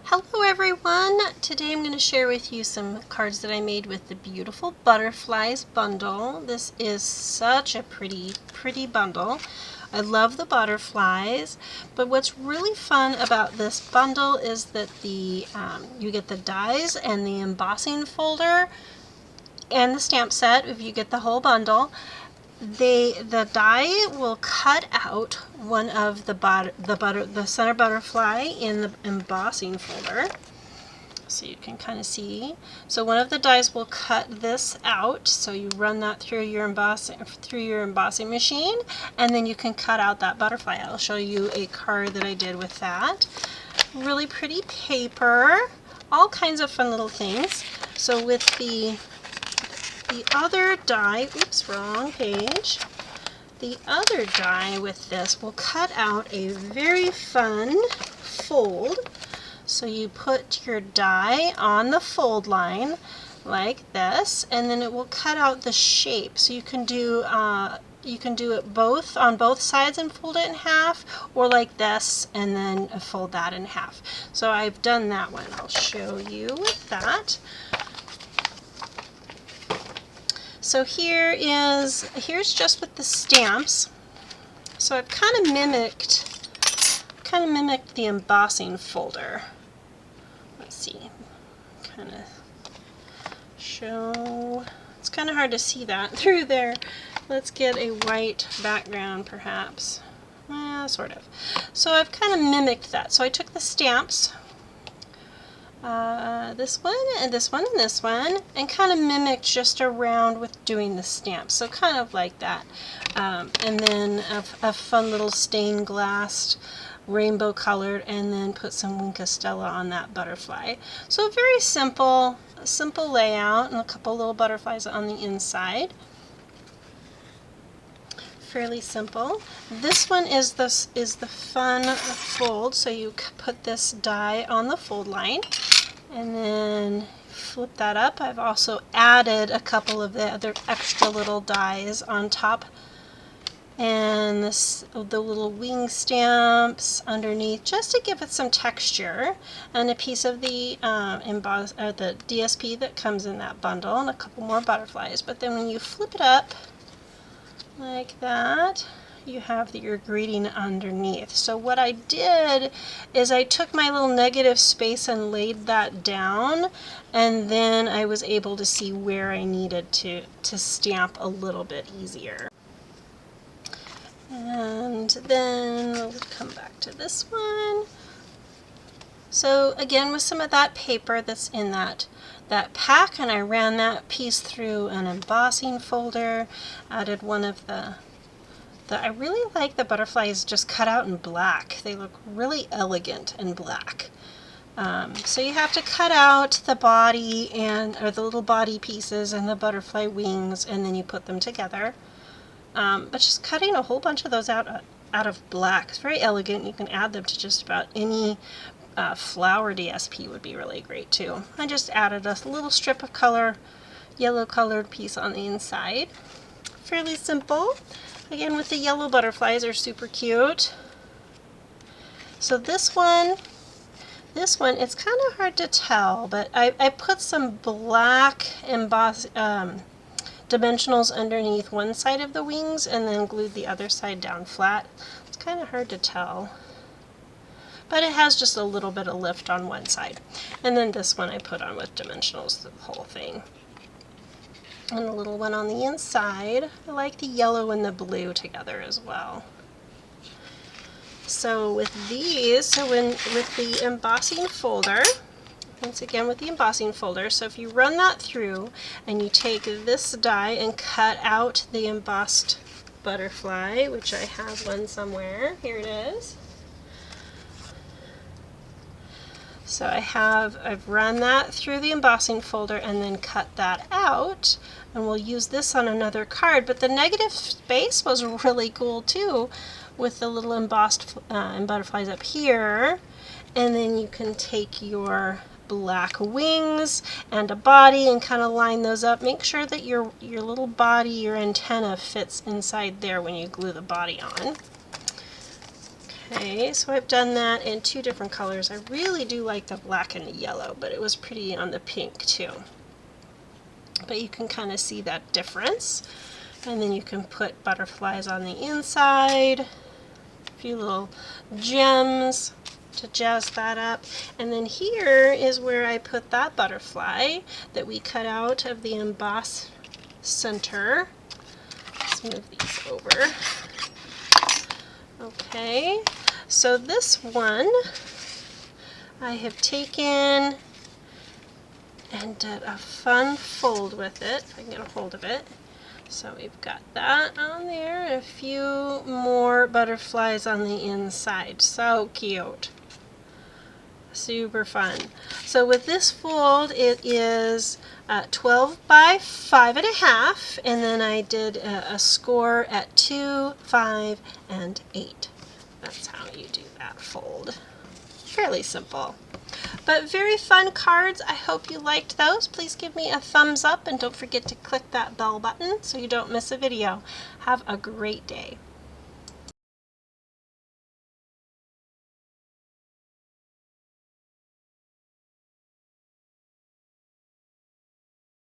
Hello everyone! Today I'm going to share with you some cards that I made with the beautiful Butterflies bundle. This is such a pretty bundle. I love the butterflies, but what's really fun about this bundle is that you get the dies and the embossing folder and the stamp set if you get the whole bundle. The die will cut out one of the center butterfly in the embossing folder, so you can kind of see. So one of the dies will cut this out, so you run that through your embossing machine, and then you can cut out that butterfly. I'll show you a card that I did with that. Really pretty paper, all kinds of fun little things. So with the other die, oops, wrong page. The other die with this will cut out a very fun fold. So you put your die on the fold line like this, and then it will cut out the shape. So you can do it both on both sides and fold it in half, or like this and then fold that in half. So I've done that one. I'll show you with that. So here's just with the stamps. So I've kind of mimicked the embossing folder. Let's see, kind of show. It's kind of hard to see that through there. Let's get a white background, perhaps. Sort of. So I've kind of mimicked that. So I took the stamps. This one and this one and this one, and kind of mimicked just around with doing the stamps, so kind of like that. And then a fun little stained glass, rainbow colored, and then put some Wink of Stella on that butterfly. So very simple layout, and a couple little butterflies on the inside. Fairly simple. This one is the fun fold, so you put this die on the fold line and then flip that up. I've also added a couple of the other extra little dies on top, and the little wing stamps underneath just to give it some texture, and a piece of the the DSP that comes in that bundle, and a couple more butterflies. But then when you flip it up like that, you have your greeting underneath. So what I did is I took my little negative space and laid that down, and then I was able to see where I needed to stamp a little bit easier. And then we'll come back to this one. So again, with some of that paper that's in that pack, and I ran that piece through an embossing folder, added one of I really like the butterflies just cut out in black. They look really elegant in black. So you have to cut out the body or the little body pieces and the butterfly wings, and then you put them together. But just cutting a whole bunch of those out of black is very elegant. You can add them to just about any flower DSP would be really great too. I just added a little strip of color, yellow colored piece on the inside. Fairly simple. Again, with the yellow butterflies are super cute. So this one, it's kind of hard to tell, but I put some black dimensionals underneath one side of the wings and then glued the other side down flat. It's kind of hard to tell, but it has just a little bit of lift on one side. And then this one I put on with dimensionals, the whole thing. And a little one on the inside. I like the yellow and the blue together as well. So with these, with the embossing folder, once again with the embossing folder, so if you run that through and you take this die and cut out the embossed butterfly, which I have one somewhere, here it is. So I've run that through the embossing folder and then cut that out, and we'll use this on another card. But the negative space was really cool too, with the little embossed butterflies up here, and then you can take your black wings and a body and kind of line those up. Make sure that your little body, your antenna, fits inside there when you glue the body on. Okay, so I've done that in 2 different colors. I really do like the black and the yellow, but it was pretty on the pink too. But you can kind of see that difference. And then you can put butterflies on the inside, a few little gems to jazz that up. And then here is where I put that butterfly that we cut out of the emboss center. Let's move these over. Okay, so this one I have taken and did a fun fold with it, if I can get a hold of it. So we've got that on there and a few more butterflies on the inside. So cute. Super fun. So with this fold, it is 12 by 5.5, and then I did a score at 2, 5, and 8. That's how you do that fold. Fairly simple, but very fun cards. I hope you liked those. Please give me a thumbs up and don't forget to click that bell button so you don't miss a video. Have a great day.